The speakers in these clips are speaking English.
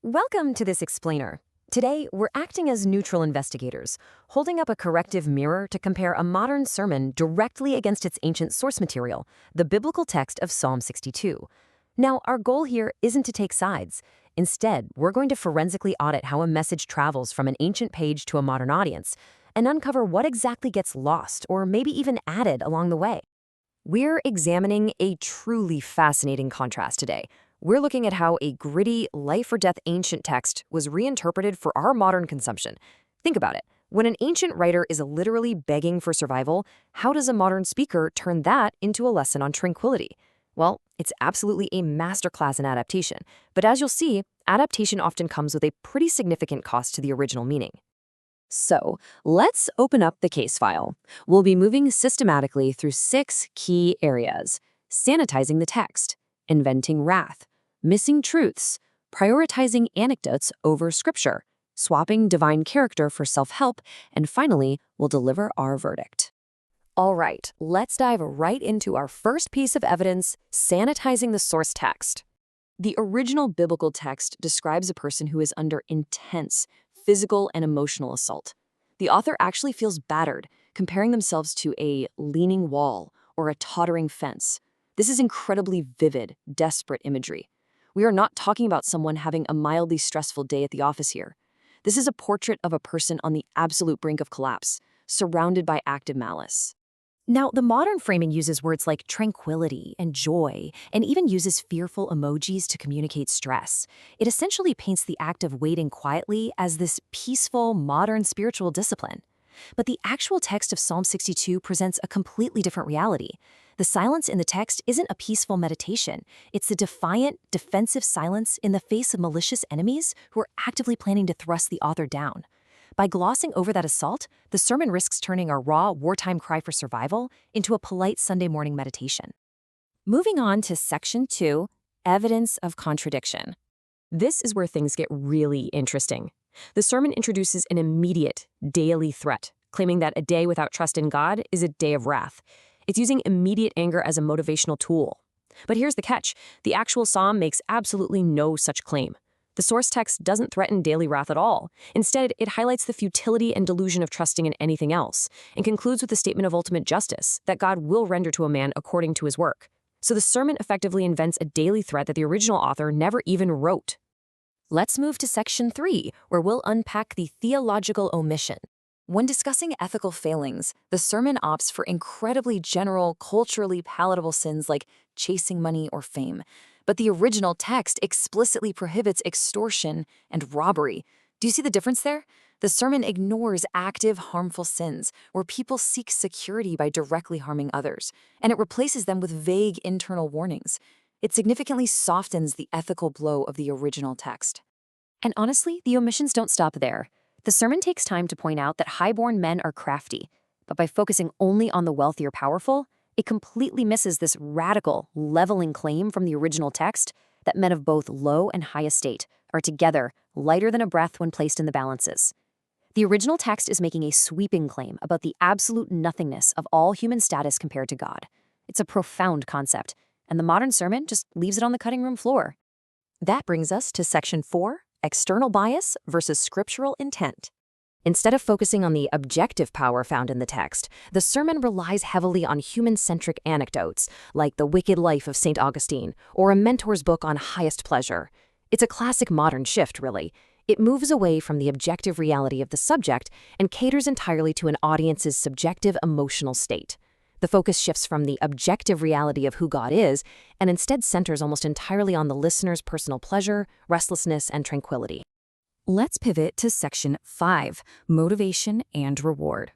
Welcome to this explainer. Today, we're acting as neutral investigators, holding up a corrective mirror to compare a modern sermon directly against its ancient source material, the biblical text of Psalm 62. Now, our goal here isn't to take sides. Instead, we're going to forensically audit how a message travels from an ancient page to a modern audience and uncover what exactly gets lost or maybe even added along the way. We're examining a truly fascinating contrast today. We're looking at how a gritty, life-or-death ancient text was reinterpreted for our modern consumption. Think about it. When an ancient writer is literally begging for survival, how does a modern speaker turn that into a lesson on tranquility? Well, it's absolutely a masterclass in adaptation. But as you'll see, adaptation often comes with a pretty significant cost to the original meaning. So, let's open up the case file. We'll be moving systematically through 6 key areas: sanitizing the text, inventing wrath, missing truths, prioritizing anecdotes over scripture, swapping divine character for self-help, and finally, we'll deliver our verdict. All right, let's dive right into our first piece of evidence: sanitizing the source text. The original biblical text describes a person who is under intense physical and emotional assault. The author actually feels battered, comparing themselves to a leaning wall or a tottering fence. This is incredibly vivid, desperate imagery. We are not talking about someone having a mildly stressful day at the office here. This is a portrait of a person on the absolute brink of collapse, surrounded by active malice. Now, the modern framing uses words like tranquility and joy, and even uses fearful emojis to communicate stress. It essentially paints the act of waiting quietly as this peaceful, modern spiritual discipline. But the actual text of Psalm 62 presents a completely different reality. The silence in the text isn't a peaceful meditation. It's the defiant, defensive silence in the face of malicious enemies who are actively planning to thrust the author down. By glossing over that assault, the sermon risks turning our raw, wartime cry for survival into a polite Sunday morning meditation. Moving on to Section 2, Evidence of Contradiction. This is where things get really interesting. The sermon introduces an immediate, daily threat, claiming that a day without trust in God is a day of wrath. It's using immediate anger as a motivational tool. But here's the catch. The actual psalm makes absolutely no such claim. The source text doesn't threaten daily wrath at all. Instead, it highlights the futility and delusion of trusting in anything else, and concludes with a statement of ultimate justice, that God will render to a man according to his work. So the sermon effectively invents a daily threat that the original author never even wrote. Let's move to Section 3, where we'll unpack the theological omission. When discussing ethical failings, the sermon opts for incredibly general, culturally palatable sins like chasing money or fame. But the original text explicitly prohibits extortion and robbery. Do you see the difference there? The sermon ignores active, harmful sins, where people seek security by directly harming others, and it replaces them with vague internal warnings. It significantly softens the ethical blow of the original text. And honestly, the omissions don't stop there. The sermon takes time to point out that highborn men are crafty, but by focusing only on the wealthy or powerful, it completely misses this radical, leveling claim from the original text that men of both low and high estate are together lighter than a breath when placed in the balances. The original text is making a sweeping claim about the absolute nothingness of all human status compared to God. It's a profound concept, and the modern sermon just leaves it on the cutting room floor. That brings us to Section 4, External Bias versus Scriptural Intent. Instead of focusing on the objective power found in the text, the sermon relies heavily on human-centric anecdotes, like The Wicked Life of St. Augustine, or a mentor's book on highest pleasure. It's a classic modern shift, really. It moves away from the objective reality of the subject and caters entirely to an audience's subjective emotional state. The focus shifts from the objective reality of who God is, and instead centers almost entirely on the listener's personal pleasure, restlessness, and tranquility. Let's pivot to Section 5, Motivation and Reward.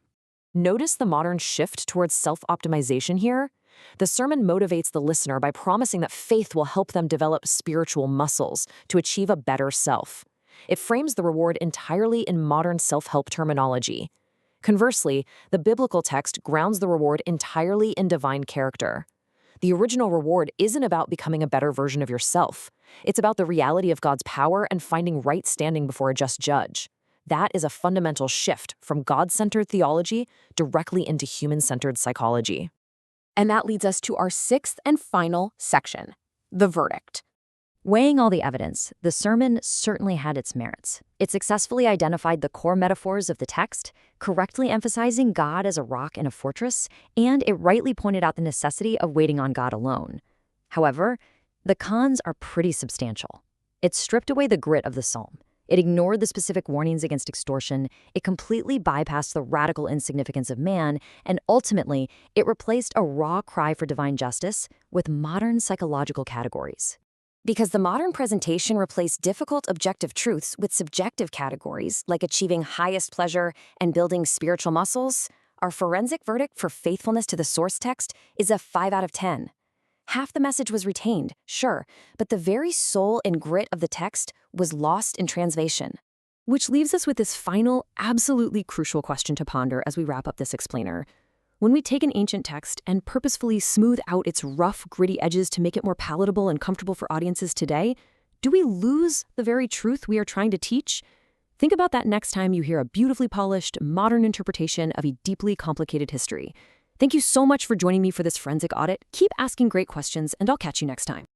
Notice the modern shift towards self-optimization here? The sermon motivates the listener by promising that faith will help them develop spiritual muscles to achieve a better self. It frames the reward entirely in modern self-help terminology. Conversely, the biblical text grounds the reward entirely in divine character. The original reward isn't about becoming a better version of yourself. It's about the reality of God's power and finding right standing before a just judge. That is a fundamental shift from God-centered theology directly into human-centered psychology. And that leads us to our 6th and final section, the verdict. Weighing all the evidence, the sermon certainly had its merits. It successfully identified the core metaphors of the text, correctly emphasizing God as a rock and a fortress, and it rightly pointed out the necessity of waiting on God alone. However, the cons are pretty substantial. It stripped away the grit of the psalm. It ignored the specific warnings against extortion, it completely bypassed the radical insignificance of man, and ultimately, it replaced a raw cry for divine justice with modern psychological categories. Because the modern presentation replaced difficult objective truths with subjective categories like achieving highest pleasure and building spiritual muscles, our forensic verdict for faithfulness to the source text is a 5 out of 10. Half the message was retained, sure, but the very soul and grit of the text was lost in translation. Which leaves us with this final, absolutely crucial question to ponder as we wrap up this explainer. When we take an ancient text and purposefully smooth out its rough, gritty edges to make it more palatable and comfortable for audiences today, do we lose the very truth we are trying to teach? Think about that next time you hear a beautifully polished, modern interpretation of a deeply complicated history. Thank you so much for joining me for this forensic audit. Keep asking great questions, and I'll catch you next time.